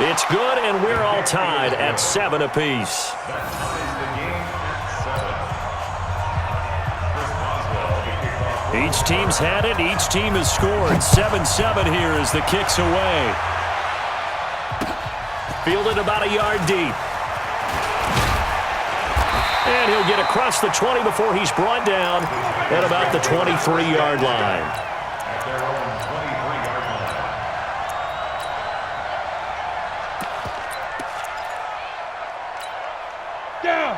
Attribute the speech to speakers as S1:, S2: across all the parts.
S1: It's good, and we're all tied at 7 apiece. Each team's had it. Each team has scored. 7-7 here as the kick's away. Fielded about a yard deep. And he'll get across the 20 before he's brought down at about the 23-yard line.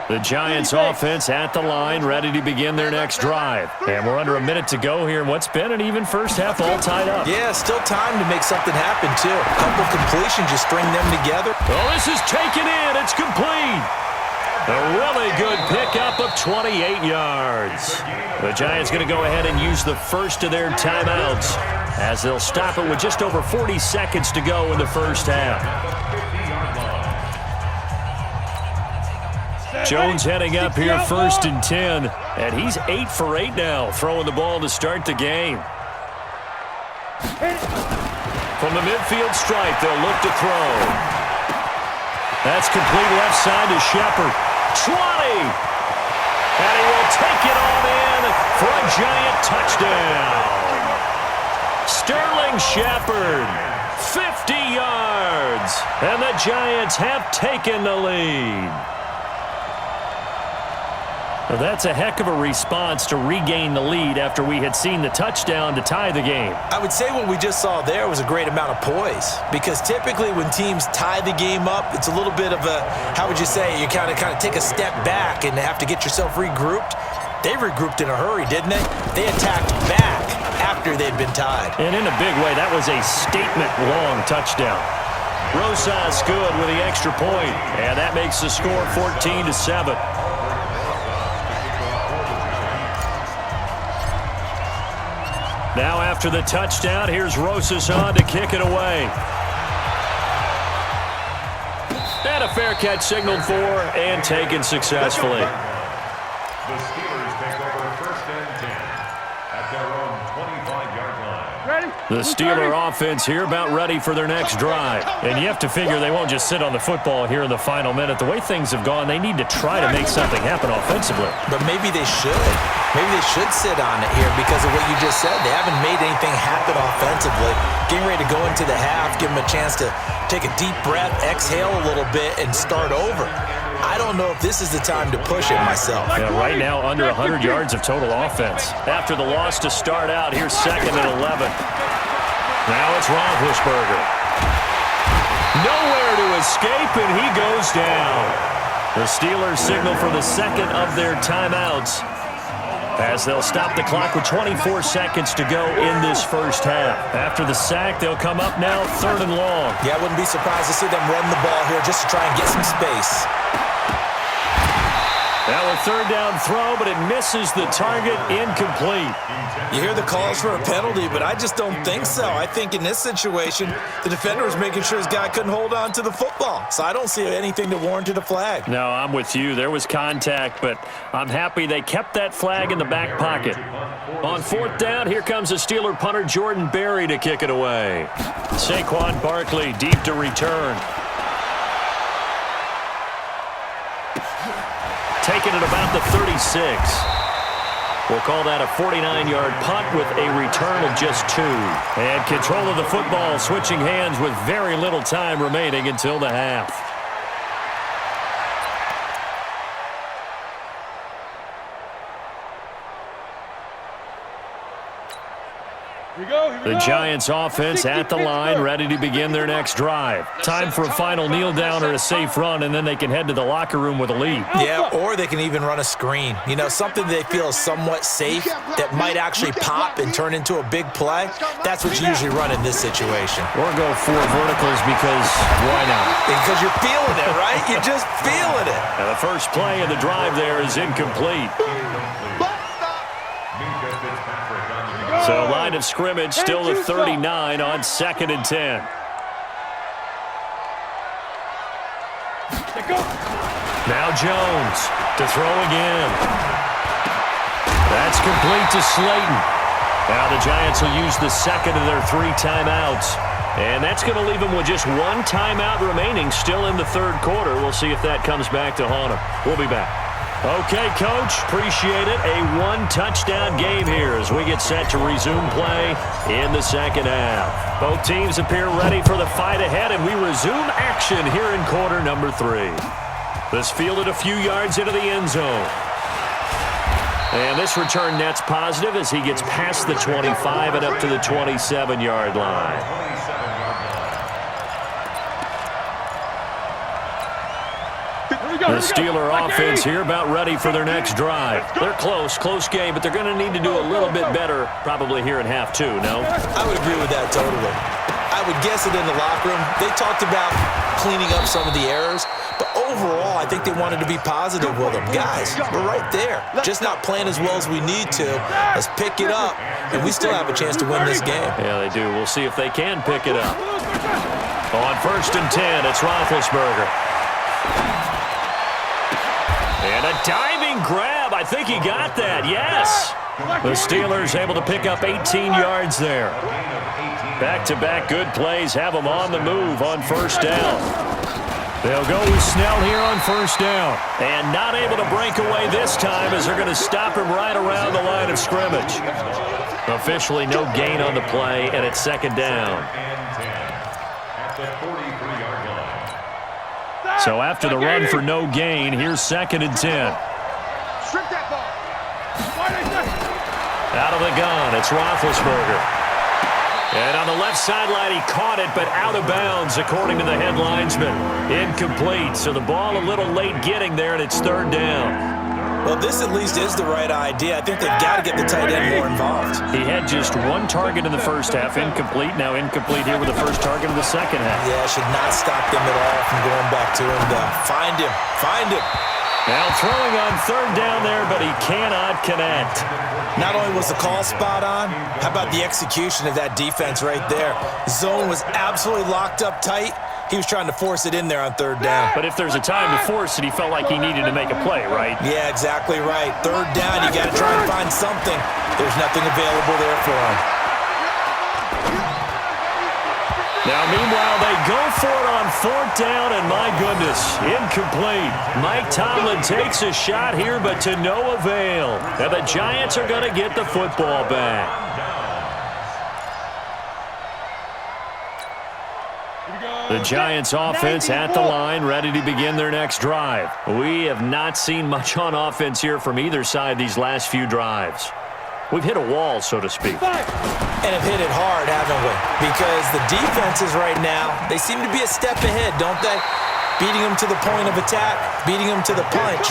S1: The Giants offense at the line, ready to begin their next drive. And we're under a minute to go here in what's been an even first half, all tied up.
S2: Yeah, still time to make something happen, too. A couple completions, just string them together.
S1: Oh, this is taken in. It's complete. A really good pickup of 28 yards. The Giants going to go ahead and use the first of their timeouts as they'll stop it with just over 40 seconds to go in the first half. Jones heading up here, 1st and 10, and he's 8 for 8 now, throwing the ball to start the game. From the midfield stripe, they'll look to throw. That's complete left side to Shepard. 20! And he will take it on in for a Giant touchdown. Sterling Shepard, 50 yards, and the Giants have taken the lead. Well, that's a heck of a response to regain the lead after we had seen the touchdown to tie the game.
S2: I would say what we just saw there was a great amount of poise, because typically when teams tie the game up, it's a little bit of a, how would you say, you kind of take a step back and have to get yourself regrouped. They regrouped in a hurry, didn't they? They attacked back after they'd been tied.
S1: And in a big way, that was a statement-long touchdown. Rosas good with the extra point, and that makes the score 14-7. Now after the touchdown, here's Rosas on to kick it away. And a fair catch signaled for and taken successfully.
S3: The Steelers take over 1st and 10 at their own 25-yard line.
S1: The Steeler offense here about ready for their next drive. And you have to figure they won't just sit on the football here in the final minute. The way things have gone, they need to try to make something happen offensively.
S2: But maybe they should. Maybe they should sit on it here because of what you just said. They haven't made anything happen offensively. Getting ready to go into the half, give them a chance to take a deep breath, exhale a little bit, and start over. I don't know if this is the time to push it myself.
S1: Yeah, right now, under 100 yards of total offense. After the loss to start out, here's 2nd and 11. Now it's Roethlisberger. Nowhere to escape, and he goes down. The Steelers signal for the second of their timeouts, as they'll stop the clock with 24 seconds to go in this first half. After the sack, they'll come up now 3rd and long.
S2: Yeah, I wouldn't be surprised to see them run the ball here just to try and get some space.
S1: Now a 3rd down throw, but it misses the target, incomplete.
S2: You hear the calls for a penalty, but I just don't think so. I think in this situation, the defender was making sure his guy couldn't hold on to the football. So I don't see anything that warranted a flag.
S1: No, I'm with you. There was contact, but I'm happy they kept that flag in the back pocket. On 4th down, here comes the Steeler punter Jordan Berry to kick it away. Saquon Barkley deep to return. Taking it about the 36. We'll call that a 49-yard punt with a return of just 2. And control of the football, switching hands with very little time remaining until the half. The Giants offense at the line, ready to begin their next drive. Time for a final kneel down or a safe run, and then they can head to the locker room with a lead.
S2: Yeah, or they can even run a screen. You know, something they feel is somewhat safe that might actually pop and turn into a big play. That's what you usually run in this situation.
S1: Or go 4 verticals because why not?
S2: Because you're feeling it, right? You're just feeling it.
S1: Now the first play of the drive there is incomplete. So line of scrimmage still at 39 on 2nd and 10. Now Jones to throw again. That's complete to Slayton. Now the Giants will use the second of their 3 timeouts. And that's going to leave them with just 1 timeout remaining still in the third quarter. We'll see if that comes back to haunt them. We'll be back. Okay, Coach, appreciate it. A 1-touchdown game here as we get set to resume play in the second half. Both teams appear ready for the fight ahead, and we resume action here in quarter number 3. This fielded a few yards into the end zone. And this return net's positive as he gets past the 25 and up to the 27-yard line. The Steeler offense here about ready for their next drive. They're close game, but they're going to need to do a little bit better probably here in half 2, no?
S2: I would agree with that totally. I would guess it in the locker room. They talked about cleaning up some of the errors, but overall, I think they wanted to be positive with them. Guys, we're right there. Just not playing as well as we need to. Let's pick it up, and we still have a chance to win this game.
S1: Yeah, they do. We'll see if they can pick it up. On 1st and 10, it's Roethlisberger. And a diving grab. I think he got that. Yes. The Steelers able to pick up 18 yards there. Back-to-back good plays have them on the move on 1st down. They'll go with Snell here on 1st down. And not able to break away this time as they're going to stop him right around the line of scrimmage. Officially no gain on the play, and it's 2nd down. So after the run for no gain, here's 2nd and 10. Out of the gun, it's Roethlisberger. And on the left sideline, he caught it, but out of bounds, according to the head linesman. Incomplete, so the ball a little late getting there, and it's 3rd down.
S2: Well, this at least is the right idea. I think they've got to get the tight end more involved.
S1: He had just 1 target in the first half, incomplete. Now incomplete here with the first target of the second half.
S2: Yeah, should not stop them at all from going back to him. Find him.
S1: Now throwing on 3rd down there, but he cannot connect.
S2: Not only was the call spot on, how about the execution of that defense right there? Zone was absolutely locked up tight. He was trying to force it in there on 3rd down.
S1: But if there's a time to force it, he felt like he needed to make a play, right?
S2: Yeah, exactly right. 3rd down, you got to try and find something. There's nothing available there for him.
S1: Now, meanwhile, they go for it on 4th down, and my goodness, incomplete. Mike Tomlin takes a shot here, but to no avail. And the Giants are going to get the football back. The Giants offense at the line, ready to begin their next drive. We have not seen much on offense here from either side these last few drives. We've hit a wall, so to speak.
S2: And have hit it hard, haven't we? Because the defenses right now, they seem to be a step ahead, don't they? Beating them to the point of attack, beating them to the punch.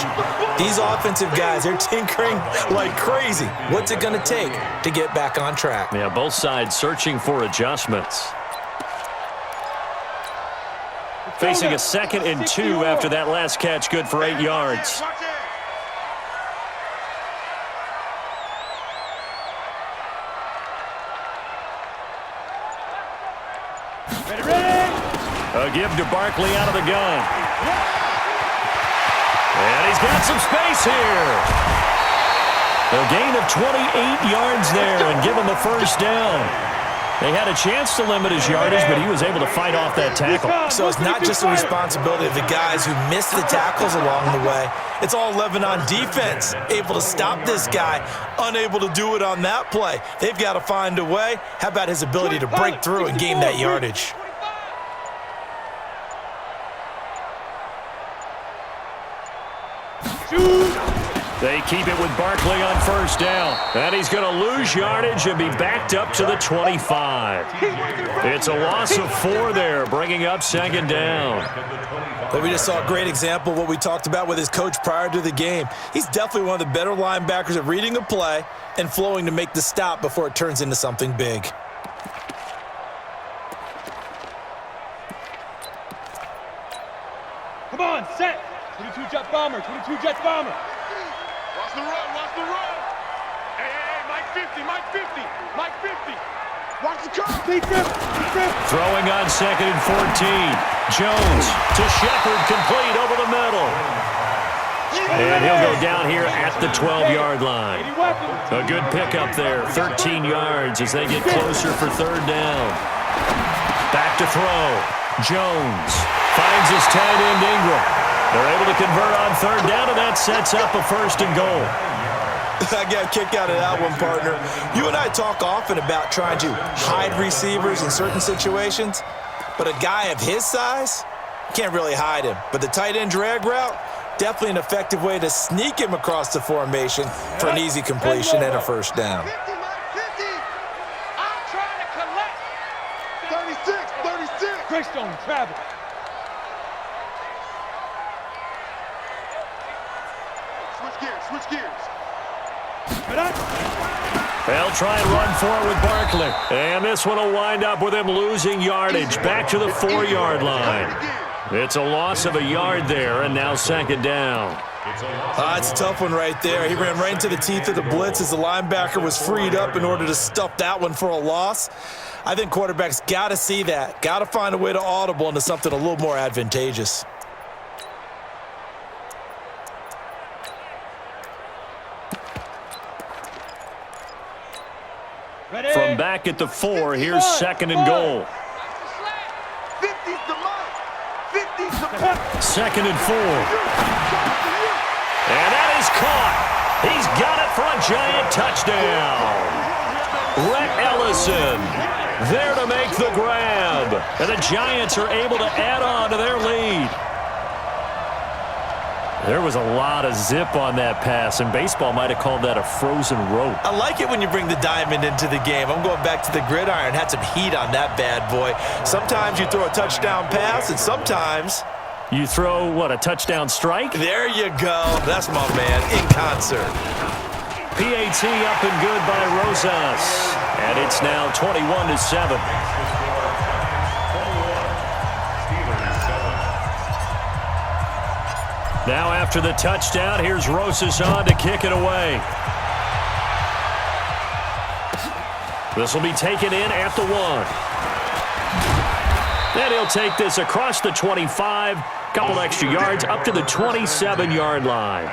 S2: These offensive guys, they're tinkering like crazy. What's it going to take to get back on track?
S1: Yeah, both sides searching for adjustments. Facing a 2nd and 2 after that last catch, good for 8 yards. A give to Barkley out of the gun. And he's got some space here. A gain of 28 yards there and give him a 1st down. They had a chance to limit his yardage, but he was able to fight off that tackle.
S2: So it's not just the responsibility of the guys who missed the tackles along the way. It's all 11 on defense, able to stop this guy, unable to do it on that play. They've got to find a way. How about his ability to break through and gain that yardage?
S1: They keep it with Barkley on 1st down. And he's going to lose yardage and be backed up to the 25. It's a loss of 4 there, bringing up 2nd down.
S2: But we just saw a great example of what we talked about with his coach prior to the game. He's definitely one of the better linebackers at reading a play and flowing to make the stop before it turns into something big.
S4: Come on, set. 22 Jet Bomber, 22 Jet Bomber. Watch the run. Hey, Mike 50, Mike 50, Mike 50. Watch the curve. Deep dip.
S1: Throwing on 2nd and 14. Jones to Shepard, complete over the middle. And he'll go down here at the 12-yard line. A good pickup there, 13 yards as they get closer for third down. Back to throw. Jones finds his tight end Ingram. They're able to convert on third down, and that sets up a first and goal.
S2: I got a kick out of that one, partner. You and I talk often about trying to hide receivers in certain situations, but a guy of his size, can't really hide him. But the tight end drag route, definitely an effective way to sneak him across the formation for an easy completion and a first down.
S4: 50, I'm trying to collect. 36. Greystone, travel. Switch gears.
S1: They'll try and run for it with Barkley. And this one will wind up with him losing yardage back to the 4-yard line. It's a loss of a yard there, and now second down.
S2: It's a tough one right there. He ran right into the teeth of the blitz as the linebacker was freed up in order to stuff that one for a loss. I think quarterbacks got to see that. Got to find a way to audible into something a little more advantageous.
S1: From back at the 4, here's second and goal.
S4: 50's the mark. 50's the mark.
S1: Second and 4. And that is caught. He's got it for a giant touchdown. Rhett Ellison there to make the grab. And the Giants are able to add on to their lead. There was a lot of zip on that pass, and baseball might have called that a frozen rope.
S2: I like it when you bring the diamond into the game. I'm going back to the gridiron. Had some heat on that bad boy. Sometimes you throw a touchdown pass, and sometimes
S1: you throw, what, a touchdown strike?
S2: There you go. That's my man, in concert.
S1: PAT up and good by Rosas. And it's now 21-7. Now after the touchdown, here's Rosas on to kick it away. This will be taken in at the 1. And he'll take this across the 25, couple extra yards, up to the 27-yard line.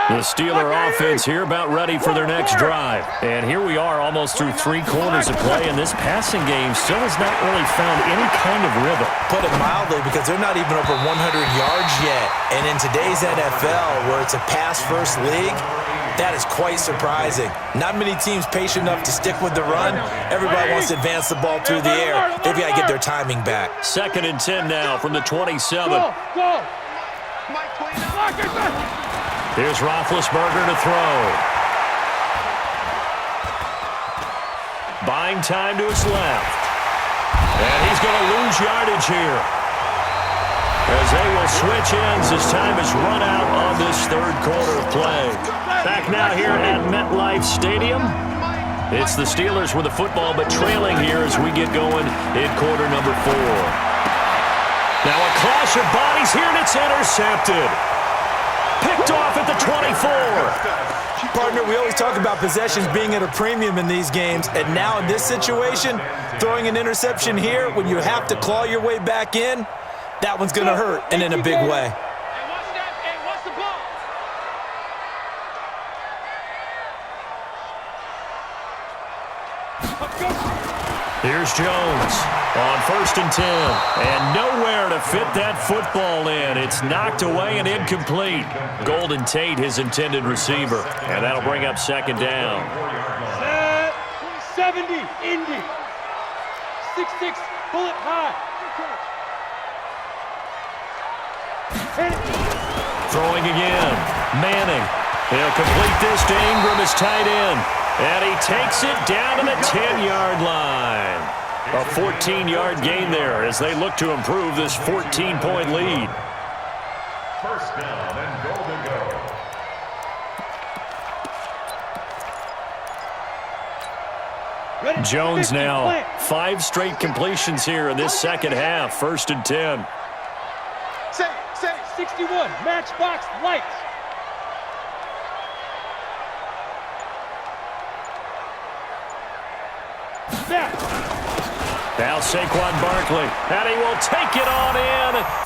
S1: The Steeler offense here about ready for their next drive. And here we are almost through 3 quarters of play, and this passing game still has not really found any kind of rhythm.
S2: Put it mildly, because they're not even over 100 yards yet. And in today's NFL, where it's a pass-first league, that is quite surprising. Not many teams patient enough to stick with the run. Everybody wants to advance the ball through the air. They've got to get their timing back.
S1: Second and 10 now from the 27.
S4: Go.
S1: Here's Roethlisberger to throw. Buying time to his left. And he's going to lose yardage here, as they will switch ends as time is run out on this third quarter of play. Back now here at MetLife Stadium. It's the Steelers with the football, but trailing here as we get going in quarter number 4. Now a clash of bodies here, and it's intercepted. Picked off at the 24.
S2: Partner, we always talk about possessions being at a premium in these games, and now in this situation, throwing an interception here when you have to claw your way back in, that one's going to hurt, and in a big way.
S1: Here's Jones on first and 10, and nowhere to fit that football in. It's knocked away and incomplete. Golden Tate, his intended receiver, and that'll bring up second down.
S4: 70, Indy. 6'6", bullet high.
S1: Throwing again, Manning. He'll complete this to Ingram, his tight end. And he takes it down to the 10-yard line. A 14-yard gain there as they look to improve this 14-point lead.
S3: First down and goal to go.
S1: Jones now 5 straight completions here in this second half. First and 10.
S4: Say 61, matchbox lights.
S1: Now Saquon Barkley, and he will take it on in